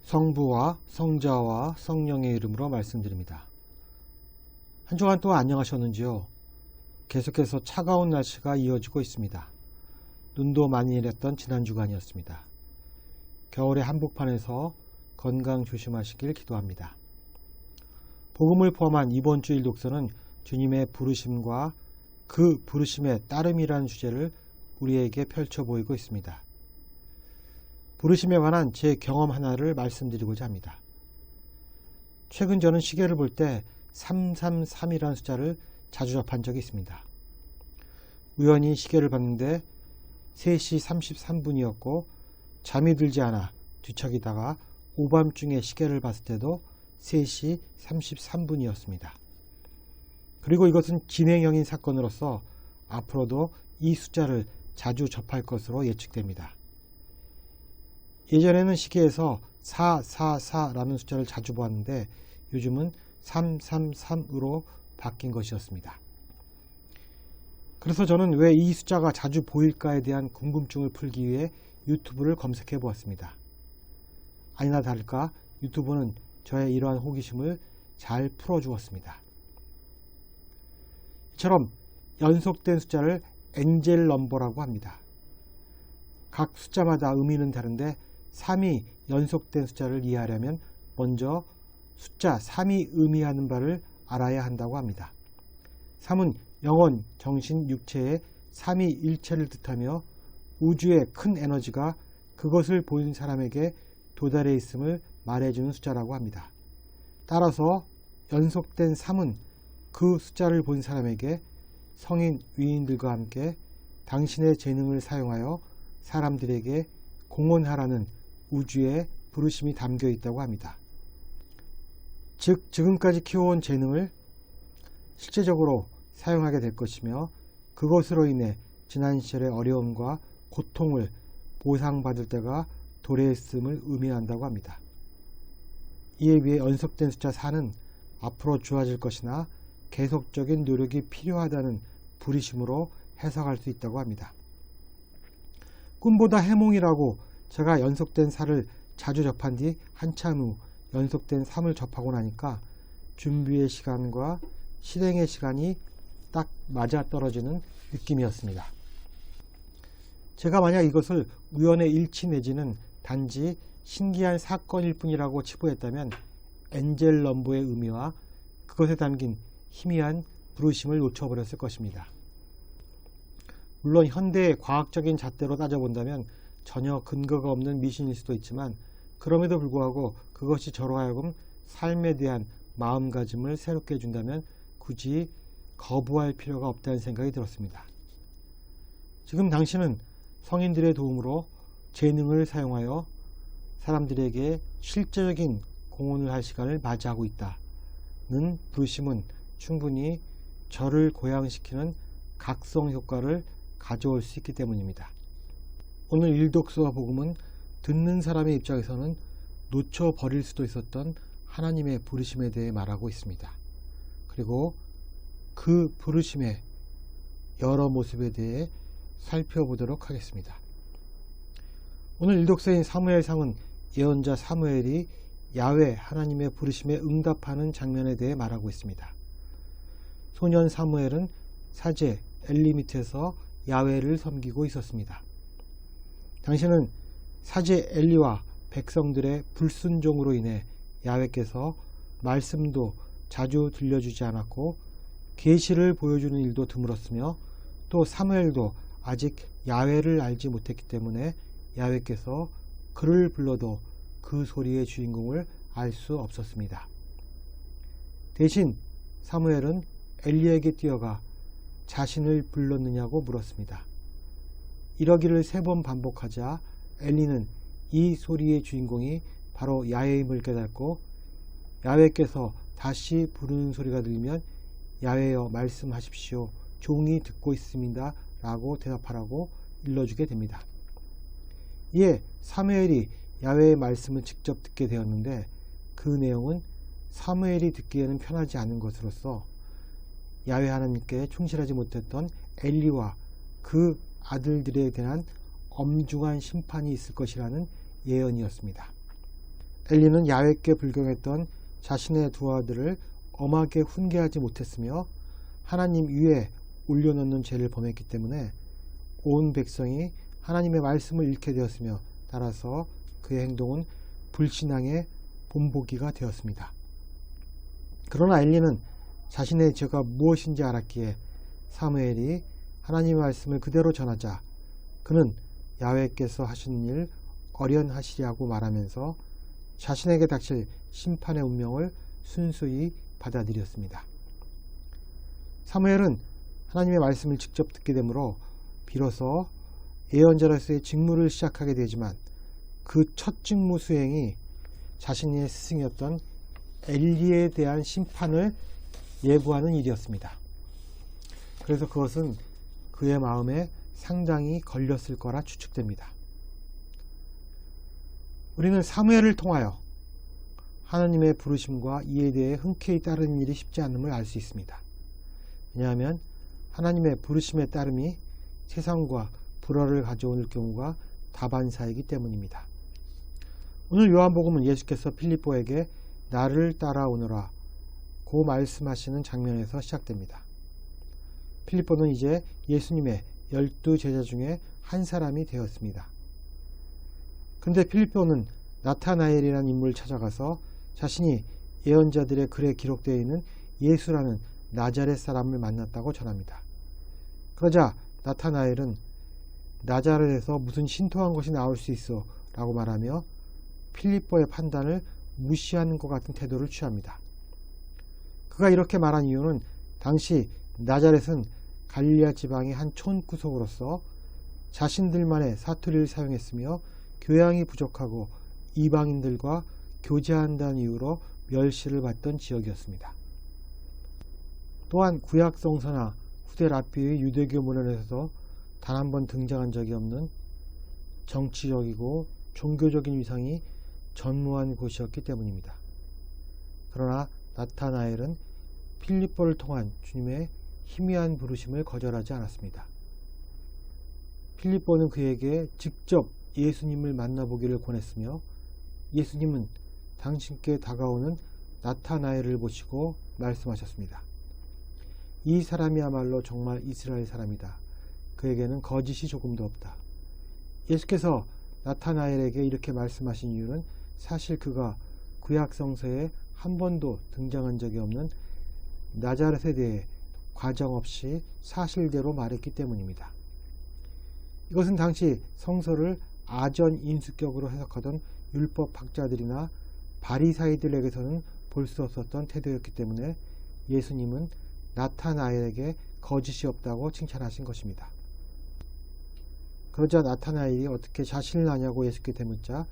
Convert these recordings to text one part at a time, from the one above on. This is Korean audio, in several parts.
성부와 성자와 성령의 이름으로 말씀드립니다. 한 주간 동안 안녕하셨는지요? 계속해서 차가운 날씨가 이어지고 있습니다. 눈도 많이 내렸던 지난 주간이었습니다. 겨울의 한복판에서 건강 조심하시길 기도합니다. 복음을 포함한 이번 주 일독서는 주님의 부르심과 그 부르심의 따름이라는 주제를 우리에게 펼쳐 보이고 있습니다. 부르심에 관한 제 경험 하나를 말씀드리고자 합니다. 최근 저는 시계를 볼 때 333이라는 숫자를 자주 접한 적이 있습니다. 우연히 시계를 봤는데 3시 33분이었고 잠이 들지 않아 뒤척이다가 오밤중에 시계를 봤을 때도 3시 33분이었습니다. 그리고 이것은 진행형인 사건으로서 앞으로도 이 숫자를 자주 접할 것으로 예측됩니다. 예전에는 시계에서 444라는 숫자를 자주 보았는데 요즘은 333으로 바뀐 것이었습니다. 그래서 저는 왜 이 숫자가 자주 보일까에 대한 궁금증을 풀기 위해 유튜브를 검색해 보았습니다. 아니나 다를까 유튜브는 저의 이러한 호기심을 잘 풀어주었습니다. 이처럼 연속된 숫자를 엔젤 넘버라고 합니다. 각 숫자마다 의미는 다른데 3이 연속된 숫자를 이해하려면 먼저 숫자 3이 의미하는 바를 알아야 한다고 합니다. 3은 영혼, 정신, 육체의 삼위일체를 뜻하며 우주의 큰 에너지가 그것을 본 사람에게 도달해 있음을 말해주는 숫자라고 합니다. 따라서 연속된 3은 그 숫자를 본 사람에게 성인 위인들과 함께 당신의 재능을 사용하여 사람들에게 공헌하라는 우주의 부르심이 담겨 있다고 합니다. 즉 지금까지 키워온 재능을 실제적으로 사용하게 될 것이며 그것으로 인해 지난 시절의 어려움과 고통을 보상받을 때가 도래했음을 의미한다고 합니다. 이에 비해 연속된 숫자 4는 앞으로 좋아질 것이나 계속적인 노력이 필요하다는 부르심으로 해석할 수 있다고 합니다. 꿈보다 해몽이라고 제가 연속된 4를 자주 접한 뒤 한참 후 연속된 3을 접하고 나니까 준비의 시간과 실행의 시간이 딱 맞아떨어지는 느낌이었습니다. 제가 만약 이것을 우연의 일치 내지는 단지 신기한 사건일 뿐이라고 치부했다면 엔젤 넘버의 의미와 그것에 담긴 희미한 부르심을 놓쳐버렸을 것입니다. 물론 현대의 과학적인 잣대로 따져본다면 전혀 근거가 없는 미신일 수도 있지만 그럼에도 불구하고 그것이 저로 하여금 삶에 대한 마음가짐을 새롭게 해준다면 굳이 거부할 필요가 없다는 생각이 들었습니다. 지금 당신은 성인들의 도움으로 재능을 사용하여 사람들에게 실제적인 공헌을 할 시간을 맞이하고 있다는 부르심은 충분히 저를 고양시키는 각성 효과를 가져올 수 있기 때문입니다. 오늘 일독서와 복음은 듣는 사람의 입장에서는 놓쳐버릴 수도 있었던 하나님의 부르심에 대해 말하고 있습니다. 그리고 그 부르심의 여러 모습에 대해 살펴보도록 하겠습니다. 오늘 일독서인 사무엘상은 예언자 사무엘이 야훼 하나님의 부르심에 응답하는 장면에 대해 말하고 있습니다. 소년 사무엘은 사제 엘리 밑에서 야훼를 섬기고 있었습니다. 당시는 사제 엘리와 백성들의 불순종으로 인해 야훼께서 말씀도 자주 들려주지 않았고 계시를 보여주는 일도 드물었으며 또 사무엘도 아직 야훼를 알지 못했기 때문에 야훼께서 그를 불러도 그 소리의 주인공을 알 수 없었습니다. 대신 사무엘은 엘리에게 뛰어가 자신을 불렀느냐고 물었습니다. 이러기를 3번 반복하자 엘리는 이 소리의 주인공이 바로 야훼임을 깨닫고 야훼께서 다시 부르는 소리가 들리면 야훼여 말씀하십시오. 종이 듣고 있습니다. 라고 대답하라고 일러주게 됩니다. 이에 사무엘이 야훼의 말씀을 직접 듣게 되었는데 그 내용은 사무엘이 듣기에는 편하지 않은 것으로서 야훼 하나님께 충실하지 못했던 엘리와 그 아들들에 대한 엄중한 심판이 있을 것이라는 예언이었습니다. 엘리는 야훼께 불경했던 자신의 두 아들을 엄하게 훈계하지 못했으며 하나님 위에 올려놓는 죄를 범했기 때문에 온 백성이 하나님의 말씀을 잃게 되었으며 따라서 그의 행동은 불신앙의 본보기가 되었습니다. 그러나 엘리는 자신의 죄가 무엇인지 알았기에 사무엘이 하나님의 말씀을 그대로 전하자 그는 야훼께서 하신 일 어련하시리라고 말하면서 자신에게 닥칠 심판의 운명을 순수히 받아들였습니다. 사무엘은 하나님의 말씀을 직접 듣게 되므로 비로소 예언자로서의 직무를 시작하게 되지만 그 첫 직무 수행이 자신의 스승이었던 엘리에 대한 심판을 예고하는 일이었습니다. 그래서 그것은 그의 마음에 상당히 걸렸을 거라 추측됩니다. 우리는 사무엘을 통하여 하나님의 부르심과 이에 대해 흔쾌히 따르는 일이 쉽지 않음을 알 수 있습니다. 왜냐하면 하나님의 부르심에 따름이 세상과 불화를 가져올 경우가 다반사이기 때문입니다. 오늘 요한복음은 예수께서 필립보에게 나를 따라오너라 고 말씀하시는 장면에서 시작됩니다. 필립보는 이제 예수님의 12제자 중에 한 사람이 되었습니다. 그런데 필립보는 나타나엘이라는 인물을 찾아가서 자신이 예언자들의 글에 기록되어 있는 예수라는 나자렛 사람을 만났다고 전합니다. 그러자 나타나엘은 나자렛에서 무슨 신통한 것이 나올 수 있어 라고 말하며 필립보의 판단을 무시하는 것 같은 태도를 취합니다. 그가 이렇게 말한 이유는 당시 나자렛은 갈릴리아 지방의 한 촌구석으로서 자신들만의 사투리를 사용했으며 교양이 부족하고 이방인들과 교제한다는 이유로 멸시를 받던 지역이었습니다. 또한 구약성서나 후대 랍비의 유대교 문헌에서도 단 한 번 등장한 적이 없는 정치적이고 종교적인 위상이 전무한 곳이었기 때문입니다. 그러나 나타나엘은 필립보를 통한 주님의 희미한 부르심을 거절하지 않았습니다. 필립보는 그에게 직접 예수님을 만나보기를 권했으며 예수님은 당신께 다가오는 나타나엘을 보시고 말씀하셨습니다. 이 사람이야말로 정말 이스라엘 사람이다. 그에게는 거짓이 조금도 없다. 예수께서 나타나엘에게 이렇게 말씀하신 이유는 사실 그가 구약성서에 한 번도 등장한 적이 없는 나자렛에 대해 과정 없이 사실대로 말했기 때문입니다. 이것은 당시 성서를 아전인수격으로 해석하던 율법학자들이나 바리사이들에게서는 볼 수 없었던 태도였기 때문에 예수님은 나타나엘에게 거짓이 없다고 칭찬하신 것입니다. 그러자 나타나엘이 어떻게 자신을 아냐고 예수께 대묻자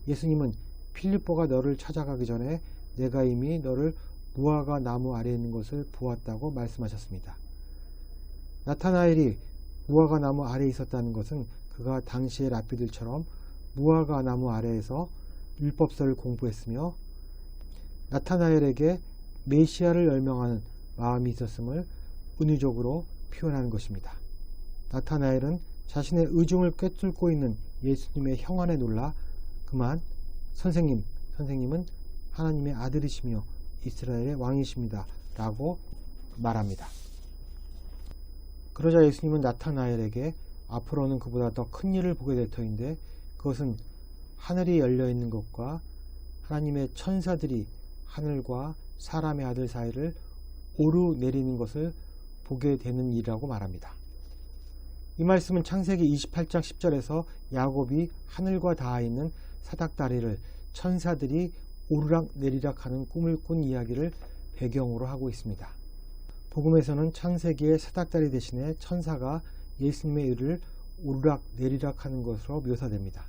예수님은 필립보가 너를 찾아가기 전에 내가 이미 너를 무화과 나무 아래에 있는 것을 보았다고 말씀하셨습니다. 나타나엘이 무화과 나무 아래에 있었다는 것은 그가 당시의 랍비들처럼 무화과 나무 아래에서 율법서를 공부했으며 나타나엘에게 메시아를 열명하는 마음이 있었음을 은유적으로 표현하는 것입니다. 나타나엘은 자신의 의중을 꿰뚫고 있는 예수님의 형안에 놀라 그만 선생님은 하나님의 아들이시며 이스라엘의 왕이십니다 라고 말합니다. 그러자 예수님은 나타나엘에게 앞으로는 그보다 더 큰 일을 보게 될 터인데 그것은 하늘이 열려있는 것과 하나님의 천사들이 하늘과 사람의 아들 사이를 오르내리는 것을 보게 되는 일이라고 말합니다. 이 말씀은 창세기 28장 10절에서 야곱이 하늘과 닿아 있는 사닥다리를 천사들이 오르락 내리락 하는 꿈을 꾼 이야기를 배경으로 하고 있습니다. 복음에서는 창세기의 사닥다리 대신에 천사가 예수님의 일을 오르락 내리락 하는 것으로 묘사됩니다.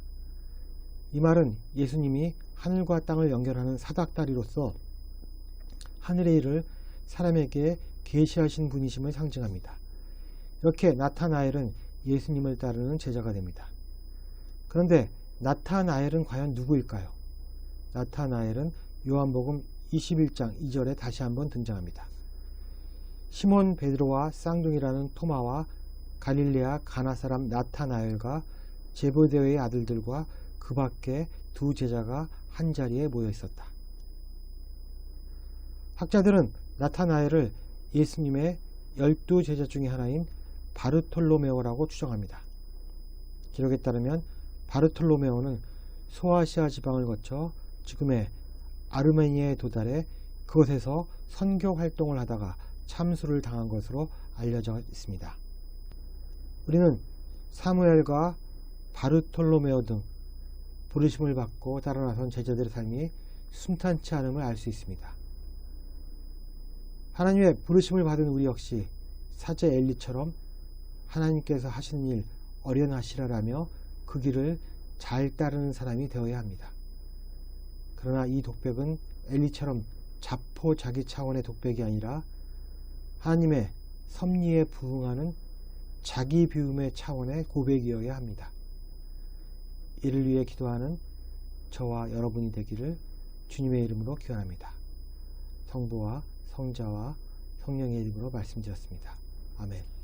이 말은 예수님이 하늘과 땅을 연결하는 사닥다리로서 하늘의 일을 사람에게 계시하신 분이심을 상징합니다. 이렇게 나타나엘은 예수님을 따르는 제자가 됩니다. 그런데 나타나엘은 과연 누구일까요? 나타나엘은 요한복음 21장 2절에 다시 한번 등장합니다. 시몬 베드로와 쌍둥이라는 토마와 갈릴레아 가나 사람 나타나엘과 제베데오의 아들들과 그 밖에 두 제자가 한 자리에 모여 있었다. 학자들은 나타나엘을 예수님의 12제자 중의 하나인 바르톨로메오라고 추정합니다. 기록에 따르면 바르톨로메오는 소아시아 지방을 거쳐 지금의 아르메니아에 도달해 그곳에서 선교 활동을 하다가 참수를 당한 것으로 알려져 있습니다. 우리는 사무엘과 바르톨로메오 등 부르심을 받고 따라 나선 제자들의 삶이 순탄치 않음을 알 수 있습니다. 하나님의 부르심을 받은 우리 역시 사제 엘리처럼 하나님께서 하시는 일 어련하시라라며 그 길을 잘 따르는 사람이 되어야 합니다. 그러나 이 독백은 엘리처럼 자포자기 차원의 독백이 아니라 하나님의 섭리에 부응하는 자기 비움의 차원의 고백이어야 합니다. 이를 위해 기도하는 저와 여러분이 되기를 주님의 이름으로 기원합니다. 성부와 성자와 성령의 이름으로 말씀드렸습니다. 아멘.